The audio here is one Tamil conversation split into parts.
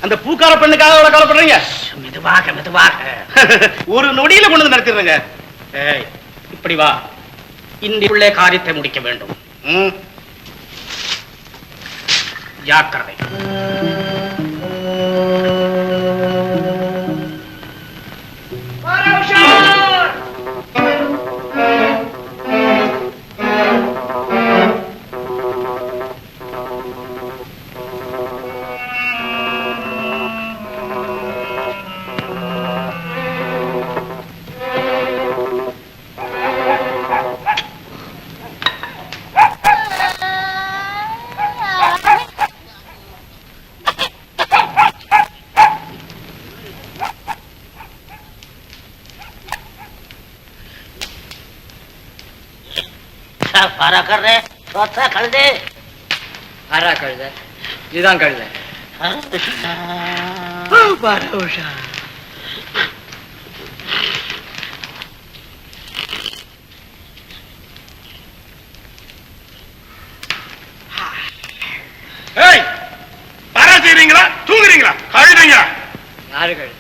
அந்த பூக்கார பெண்ணுக்காக எவ்வளவு கவலைப்படுறீங்க? மெதுவாக மெதுவாக ஒரு நொடியில கொண்டு வந்து நடத்திடுறேங்க. இப்படி வா, இன்றைக்குள்ளே காரியத்தை முடிக்க வேண்டும். ஜாக்கிரதை. பாரா கழுத கழுத ஆரா கழுத, இதுதான் கழுத. பரோஷா பாரா செய்றீங்களா தூங்குறீங்களா? கழுதுங்க. யாரு கழுத?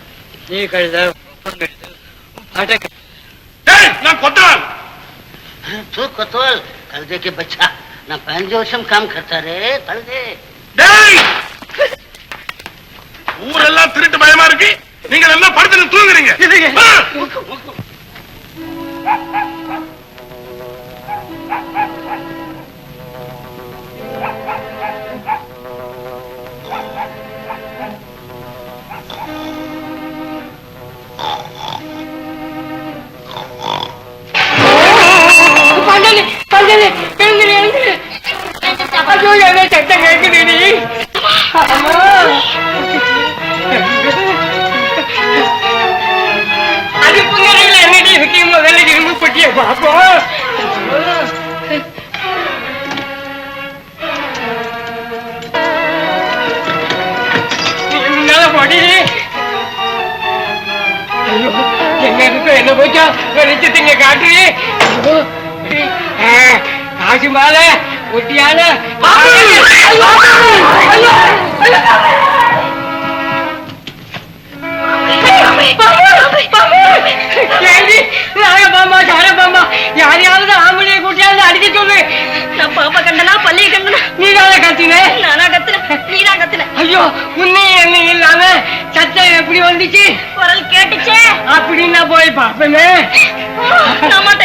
நீ கழுத, நான் கொத்தவாள். तू कतोल कलदे के बच्चा ना 5 वर्षम काम करता रे कलदे. ஊரெல்லாம் திருட்டு பயமா இருக்கு, நீங்க எல்லாம் படுத்து தூங்குறீங்க. சத்தம் கேட்குது. அது புங்கரையில் என்னடி இருக்கு? முதல்ல இரும்பு பட்டிய பாப்போம். நீ முன்னால போடி. ஐயோ, எங்க இருக்கு என்ன போச்சா? வெளிச்சத்திங்க காட்டு. காசு மால ஒட்டியான யாரையாவது ஆம்பளையை கூட்டியாவது அடிக்க சொல்லு. நான் பாப்பா கண்டனா பள்ளியை கண்டனா நீதான கத்தின? நானா கத்துன? நீனா கத்துன? ஐயோ, உன்னை என்ன இல்லாம சத்தம் எப்படி வந்துச்சு? குரல் கேட்டுச்சே. அப்படின்னா போய் பாப்பமே.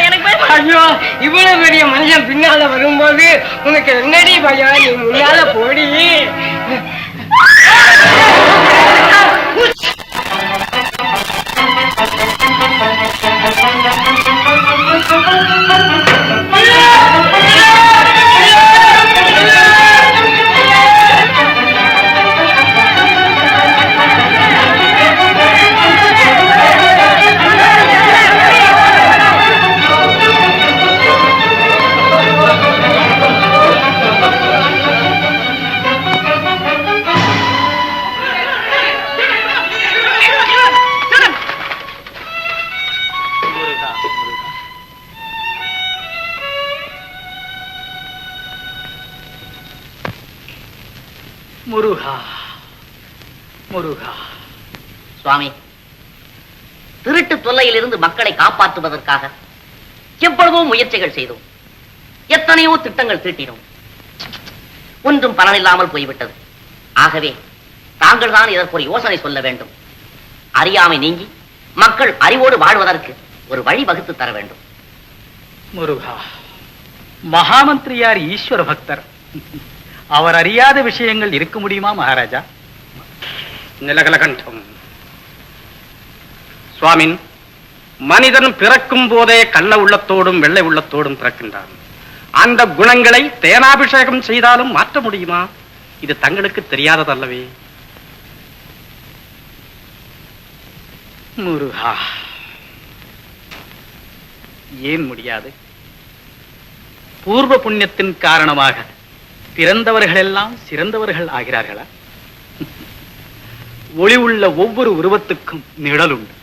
எனக்கு பயமா. ஐயோ, இவ்வளவு பெரிய மனுஷன் பின்னால வரும்போது உனக்கு என்னடி பயம்? நீ முன்னால போடி. முருகா முருகா. சுவாமி, திருட்டு தொல்லையிலிருந்து மக்களை காப்பாற்றுவதற்காக எவ்வளவோ முயற்சிகள் செய்தோம், எத்தனையோ திட்டங்கள் தீட்டினோம். ஒன்றும் பலனில்லாமல் போய்விட்டது. ஆகவே தாங்கள் தான் இதற்கு ஒரு யோசனை சொல்ல வேண்டும். அறியாமை நீங்கி மக்கள் அறிவோடு வாழ்வதற்கு ஒரு வழி வகுத்து தர வேண்டும். முருகா, மகாமந்திரியார் ஈஸ்வர பக்தர். அவர் அறியாத விஷயங்கள் இருக்க முடியுமா மகாராஜா? நிலகலகண்டம். சுவாமின், மனிதன் பிறக்கும் போதே கள்ள உள்ளத்தோடும் வெள்ளை உள்ளத்தோடும் பிறக்கின்றான். அந்த குணங்களை தேனாபிஷேகம் செய்தாலும் மாற்ற முடியுமா? இது தங்களுக்கு தெரியாததல்லவே. முருகா, ஏன் முடியாது? பூர்வ புண்ணியத்தின் காரணமாக பிறந்தவர்கள் எல்லாம் சிறந்தவர்கள் ஆகிறார்களா? ஒளி உள்ள ஒவ்வொரு உருவத்துக்கும் நிழல் உண்டு.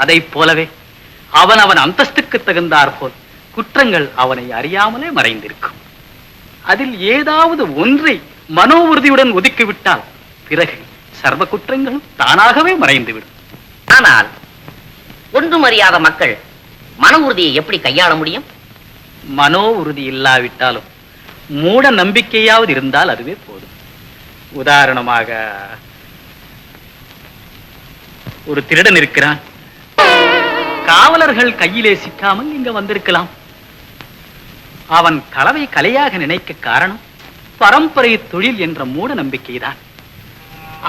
அதை போலவே அவன் அந்தஸ்துக்கு தகுந்தாற் போல் குற்றங்கள் அவனை அறியாமலே மறைந்திருக்கும். அதில் ஏதாவது ஒன்றை மனோ உறுதியுடன் ஒதுக்கிவிட்டால் பிறகு சர்வ குற்றங்களும் தானாகவே மறைந்துவிடும். ஆனால் ஒன்றும் அறியாத மக்கள் மன உறுதியை எப்படி கையாள முடியும்? மனோ உறுதி இல்லாவிட்டாலும் மூட நம்பிக்கையாவது இருந்தால் அதுவே போதும். உதாரணமாக ஒரு திருடன் இருக்கிறான். காவலர்கள் கையிலே சிக்காமல் இங்க வந்திருக்கலாம். அவன் களவை கலையாக நினைக்க காரணம் பரம்பரை தொழில் என்ற மூட நம்பிக்கைதான்.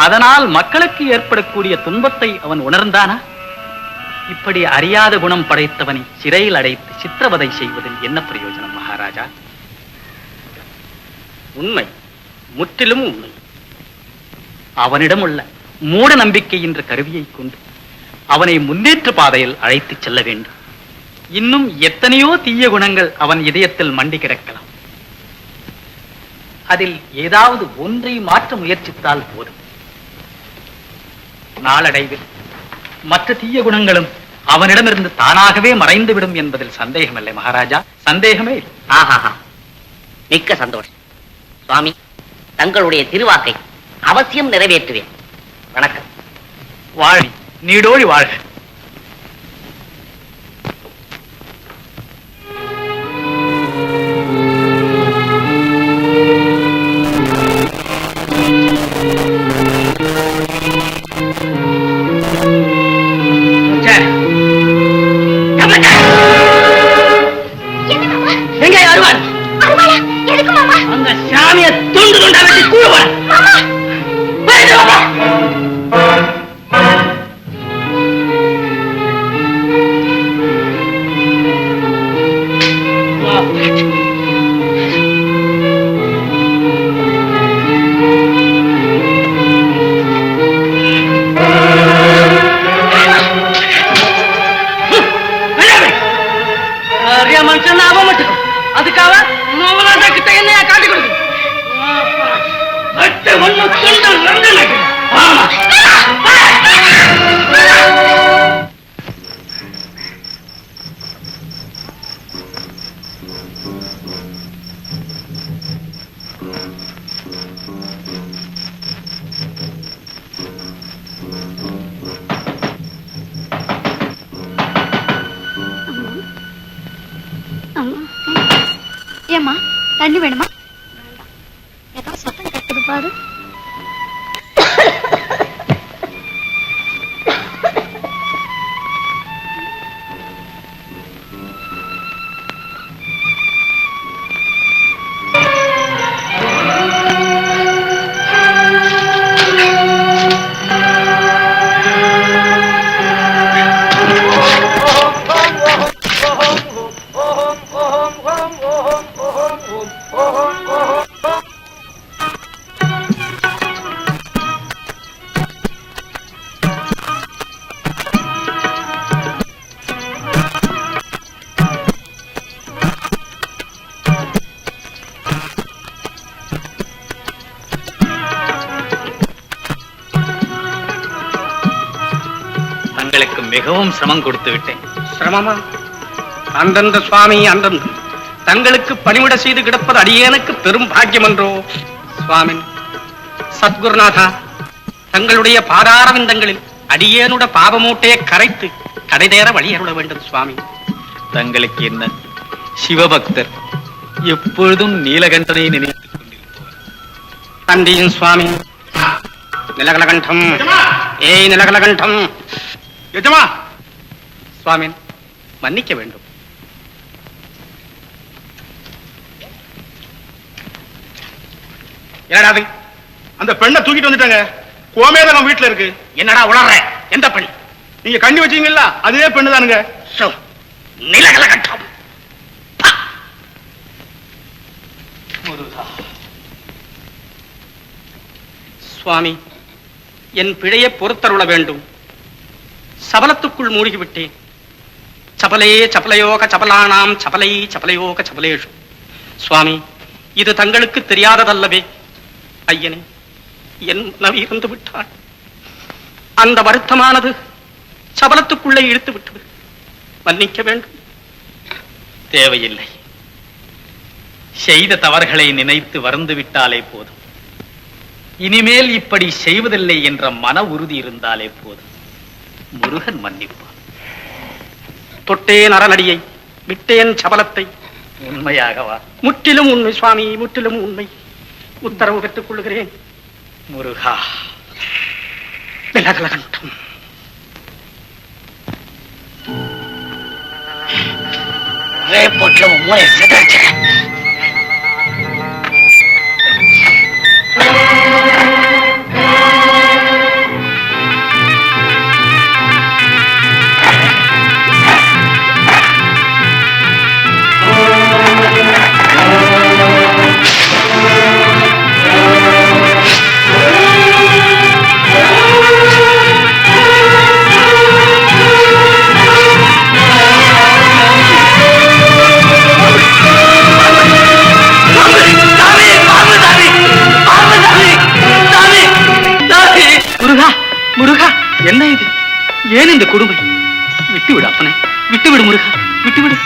அதனால் மக்களுக்கு ஏற்படக்கூடிய துன்பத்தை அவன் உணர்ந்தானா? இப்படி அறியாத குணம் படைத்தவனை சிறையில் அடைத்து சித்திரவதை செய்வதில் என்ன பிரயோஜனம் மகாராஜா? உண்மை, முற்றிலும் உண்மை. அவனிடம் உள்ள மூட நம்பிக்கை என்ற கருவியை கொண்டு அவனை முன்னேற்ற பாதையில் அழைத்துச் செல்ல வேண்டும். இன்னும் எத்தனையோ தீய குணங்கள் அவன் இதயத்தில் மண்டி கிடக்கலாம். அதில் ஏதாவது ஒன்றை மாற்ற முயற்சித்தால் போதும். நாளடைவில் மற்ற தீய குணங்களும் அவனிடமிருந்து தானாகவே மறைந்துவிடும் என்பதில் சந்தேகமில்லை மகாராஜா, சந்தேகமே இல்லை. ஆஹாஹா, மிக்க சந்தோஷம் சுவாமி. தங்களுடைய திருவாக்கை அவசியம் நிறைவேற்றுவேன். வணக்கம். வாழ், நீடோழி வாழ்க. எங்கே வருவார்? அந்த சாமியை துண்டு துண்டா வெட்டி கூறுவார். மனுஷன் அவன் மட்டும் அதுக்காக கிட்ட என்னையா காட்டி கொடுக்கு. ஏம்மா தண்ணி வேணுமா? ஏதோ சத்தம் கேட்குது பாரு. தங்களுக்கு மிகவும் சிரமம் கொடுத்து விட்டேன். சிரமமா? அந்தந்த சுவாமி அந்தந்த தங்களுக்கு பணிவிட செய்து கிடப்பது அடியேனுக்கு பெரும் பாக்கியம் என்றோ. சுவாமி சத்குருநாதா, தங்களுடைய பாதாரவிந்தங்களில் அடியேனுட பாவமூட்டையை கரைத்து கடைதேற வழியருள வேண்டும் சுவாமி. தங்களுக்கு என்ன, சிவபக்தர் எப்பொழுதும் நீலகண்டனை நினைத்துக் கொண்டிருப்பவர். தண்டியின் சுவாமி. நிலகலகண்டம், ஏய் நிலகலகண்டம். எஜமா, சுவாமி மன்னிக்க வேண்டும். என்னடா அது? அந்த பெண்ணை தூக்கிட்டு வந்துட்டாங்க. கோமேதகம் வீட்டுல இருக்கு. என்னடா உளற? எந்த பெண்? நீங்க கண்ணி வச்சீங்கல்ல, அதே பெண்ணு தானுங்க. நிலகலகண்டம். சுவாமி, என் பிழையை பொறுத்தருள வேண்டும். சபலத்துக்குள் மூழ்கிவிட்டேன். சபலே சபலயோக சபலானாம் சபலை சபலயோக சபலேஷு. சுவாமி, இது தங்களுக்கு தெரியாததல்லவே. ஐயனே, என் மனைவி இறந்து விட்டாள். அந்த வருத்தமானது சபலத்துக்குள்ளே இழுத்து விட்டது. மன்னிக்க வேண்டும். தேவையில்லை. செய்த தவறுகளை நினைத்து வருந்து விட்டாலே போதும். இனிமேல் இப்படி செய்வதில்லை என்ற மன உறுதி இருந்தாலே போதும். முருகன் மன்னிப்பான். தொட்டேன் அரணடியை, விட்டேன் சபலத்தை. உண்மையாகவா? முற்றிலும் உண்மை சுவாமி, முற்றிலும் உண்மை. உத்தரவு பெற்றுக் கொள்ளுகிறேன். முருகா. விலகலகண்டம். போட்டு மூளை சிதறச்சு. முருகா, என்ன இது? ஏன் இந்த கொடுமை? விட்டுவிடு அப்பனே, விட்டுவிடு முருகா, விட்டுவிடு.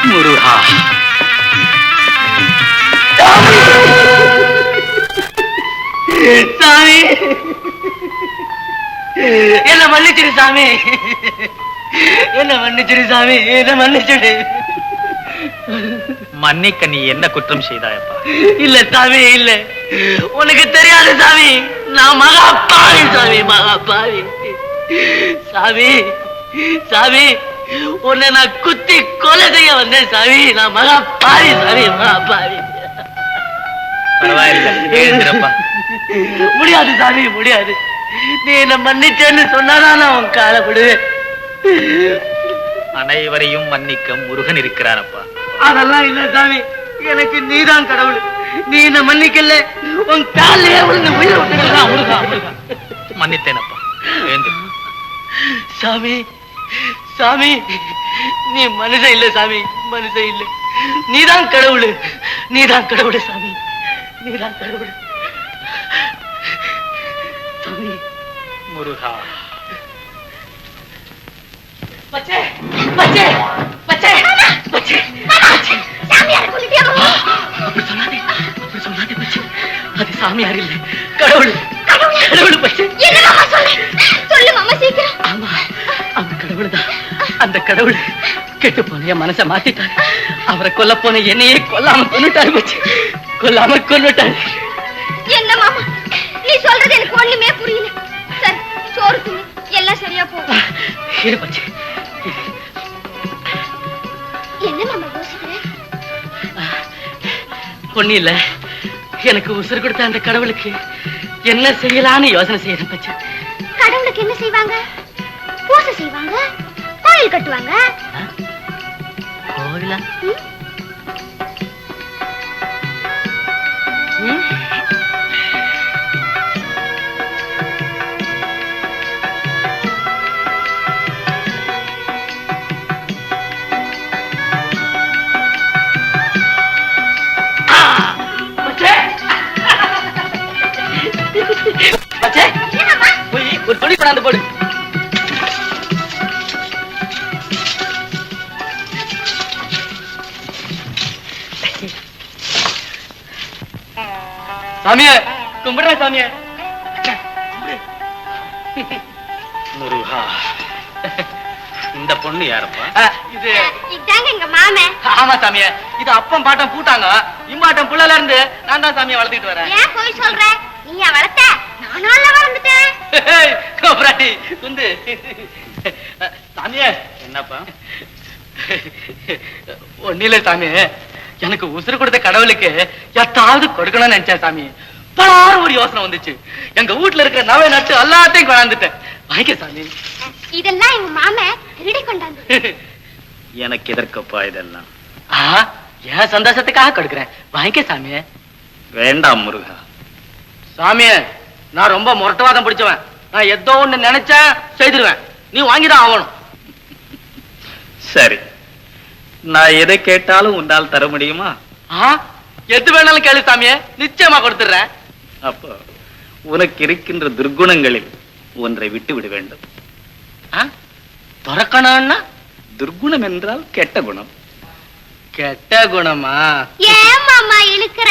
முருகா. சாமி, என்ன மன்னிச்சிரு சாமி, என்ன மன்னிச்சிரு சாமி, என்ன மன்னிச்சிடு. மன்னிக்க நீ என்ன குற்றம் செய்தாயப்பா? இல்ல சாமி, இல்ல, உனக்கு தெரியாது சாமி, நான் மகாபாவி சாமி, மகாபாவி சாமி. சாமி, உன்னை நான் குத்தி கொலை செய்ய வந்தேன் சாமி, நான் மகாபாவி சாமி, மகாபாவி. பரவாயில்லை, எழுந்திரப்பா. முடியாது சாமி, முடியாது. நீ என்ன மன்னிச்சேன்னு சொன்னாதான் நான் உன் காலை விடுவேன். அனைவரையும் மன்னிக்க முருகன் இருக்கிறானப்பா. அதெல்லாம் இல்ல சாமி, எனக்கு நீதான் கடவுள். நீ என்ன மன்னிக்கல, உன் காலையே விழுந்து உயிரை விட்டுக்கலாம். மன்னித்தேனப்பா, எழுந்திரு. சாமி, சாமி, நீ மனுஷன் இல்ல சாமி, மனுஷன் இல்ல. நீதான் கடவுள், நீதான் கடவுள் சாமி, நீதான் கடவுள் சாமி. முருகா. பச்சை, பச்சை, பச்சை, பச்சை, பச்சை. அப்படி சொல்லாதே, அப்படி சொல்லாதே பச்சை. அது சாமியார் இல்ல, கடவுள், கடவுள் பச்சை. சொல்லு மாமா சீக்கிரம். ஆமா, அந்த கடவுள் தான். அந்த கடவுள் கெட்டு போன என் மனசை மாத்திட்டாரு. அவரை கொல்ல போன என்னையே கொல்லாம கொன்னுட்டாரு பச்சை, கொல்லாம கொன்னுட்டாரு. என்ன மாமா நீ சொல்றது எனக்கு ஒண்ணுமே புரியல. சரி, சோறு துணி எல்லாம் சரியா போகும். இரு பச்சை. என்ன மாமா யோசிக்கிறேன்? ஒண்ணு இல்ல, எனக்கு உசுறு கொடுத்த அந்த கடவுளுக்கு என்ன செய்யலான்னு யோசனை செய்யறேன் பச்சை. கடவுளுக்கு என்ன செய்வாங்க? பூசை செய்வாங்க, கோயில் கட்டுவாங்க. கோவிலா? ஒரு துணி கொண்டாந்து போடு. சாமியே, கும்பிடுற சாமியே. முருகா. இந்த பொண்ணு யாரப்பா? இது இதாங்க எங்க மாமே. ஆமா சாமியே, இது அப்பம் பாட்டம் பூட்டாங்க. இம்பாட்டம் புள்ளல இருந்து நான் தான் சாமியை வளர்த்துட்டு வரேன். ஏன் போய் சொல்ற? நீயா வளர்த்த? நானும் வளர்ந்துட்டேன். கோபராட்டி குந்து. சாமியே. என்னப்பா? ஒன்னில சாமியே, எனக்கு உசுறு கொடுத்த கடவுளுக்கு எத்தாவது கொடுக்கணும்னு நினைச்சேன் சாமி. பலாறு ஒரு யோசனை வந்துச்சு. எங்க வீட்டுல இருக்கிற நவை நட்டு எல்லாத்தையும் கொண்டாந்துட்டேன். வாங்கிக்க சாமி. இதெல்லாம் எங்க மாமே திருடி கொண்டாந்து. எனக்கு எதற்கப்பா இதெல்லாம்? என் சந்தோஷத்துக்காக கொடுக்குறேன். வாங்கிக்க சாமியே. வேண்டாம் முருகா. சாமியே, நான் ரொம்ப முரட்டுவாதம் பிடிச்சவன். நான் ஏதோ ஒண்ணு நினைச்சேன் செய்திருவேன். நீ வாங்கிதான் ஆகணும். சரி, நான் எதை கேட்டாலும் உன்னால் தர முடியுமா? எது வேணாலும் கேளு சாமியே, நிச்சயமா கொடுத்துடுறேன். அப்போ உனக்கு இருக்கின்ற துர்குணங்களில் ஒன்றை விட்டு விட வேண்டும். துறக்கணும்னா துர்குணம் என்றால் கெட்ட குணம். கெட்ட குணமா? ஏன் மாமா இழுக்கிற?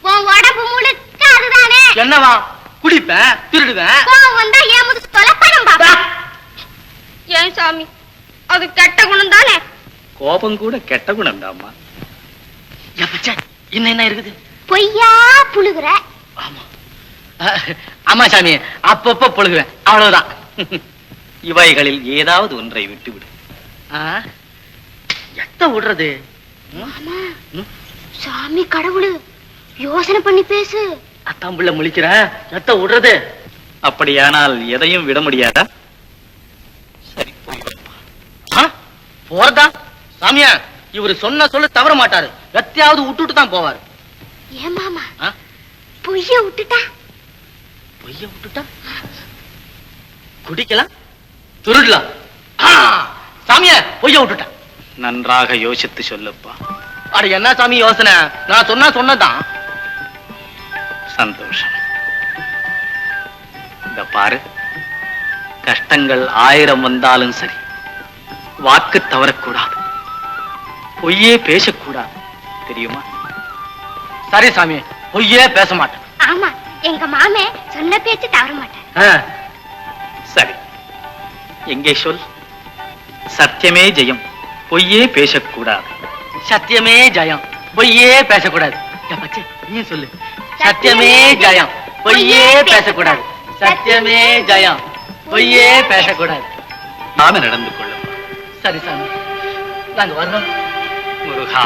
உன் உடம்பு முழுக்க அதுதானே. என்னவா? குடிப்பேன், திருடுவேன். கோவம் வந்தா ஏன் முதுகு தொலைப்படும் பாப்பா. ஏன் சாமி, அது கெட்ட குணம் தானே? கோபம் கூட கெட்ட குணம் தாம்மா. இன்னும் என்ன இருக்குது? பொய்யா புழுகுற. ஆமா ஆமா சாமி, அப்பப்ப பொழுகுவேன், அவ்வளவுதான். இவைகளில் ஏதாவது ஒன்றை விட்டுவிடு. எத்த விடுறது? மாமா, சாமி கடவுளு, யோசனை பண்ணி பேசு. அத்தாம்புள்ள முழிக்கிற, எத்த விடுறது? அப்படியானால் எதையும் விட முடியாதா? சரி, போறதா? சாமியா, இவரு சொன்ன சொல்லு தவற மாட்டாரு. எத்தையாவது விட்டுட்டு தான் போவாரு. ஏன் மாமா, பொய்ய விட்டுட்டா? பொய்ய விட்டுட்டா குடிக்கலாம், திருடலாம். சாமியா, பொய்ய விட்டுட்டா. நன்றாக யோசித்து சொல்லப்பா. அட என்ன சாமி யோசனை? நான் சொன்னதான். சந்தோஷம். இந்த பாரு, கஷ்டங்கள் 1000 வந்தாலும் சரி, வாக்கு தவறக்கூடாது, பொய்யே பேசக்கூடாது, தெரியுமா? சரி சாமி, பொய்யே பேச மாட்டேன். ஆமா, எங்க மாமே சொன்ன பேச்சு தவற மாட்டேன். சரி, எங்கே சொல். சத்தியமே ஜெயம், பொய்யே பேசக்கூடாது. சத்தியமே ஜெயம், பொய்யே பேசக்கூடாது. நீ சொல்லு. சத்தியமே ஜெயம், பொய்யே பேசக்கூடாது. சத்தியமே ஜெயம், பொய்யே பேசக்கூடாது. நாம நடந்து கொள்ளும். சரி சாமி, நாங்க வர்றோம். முருகா.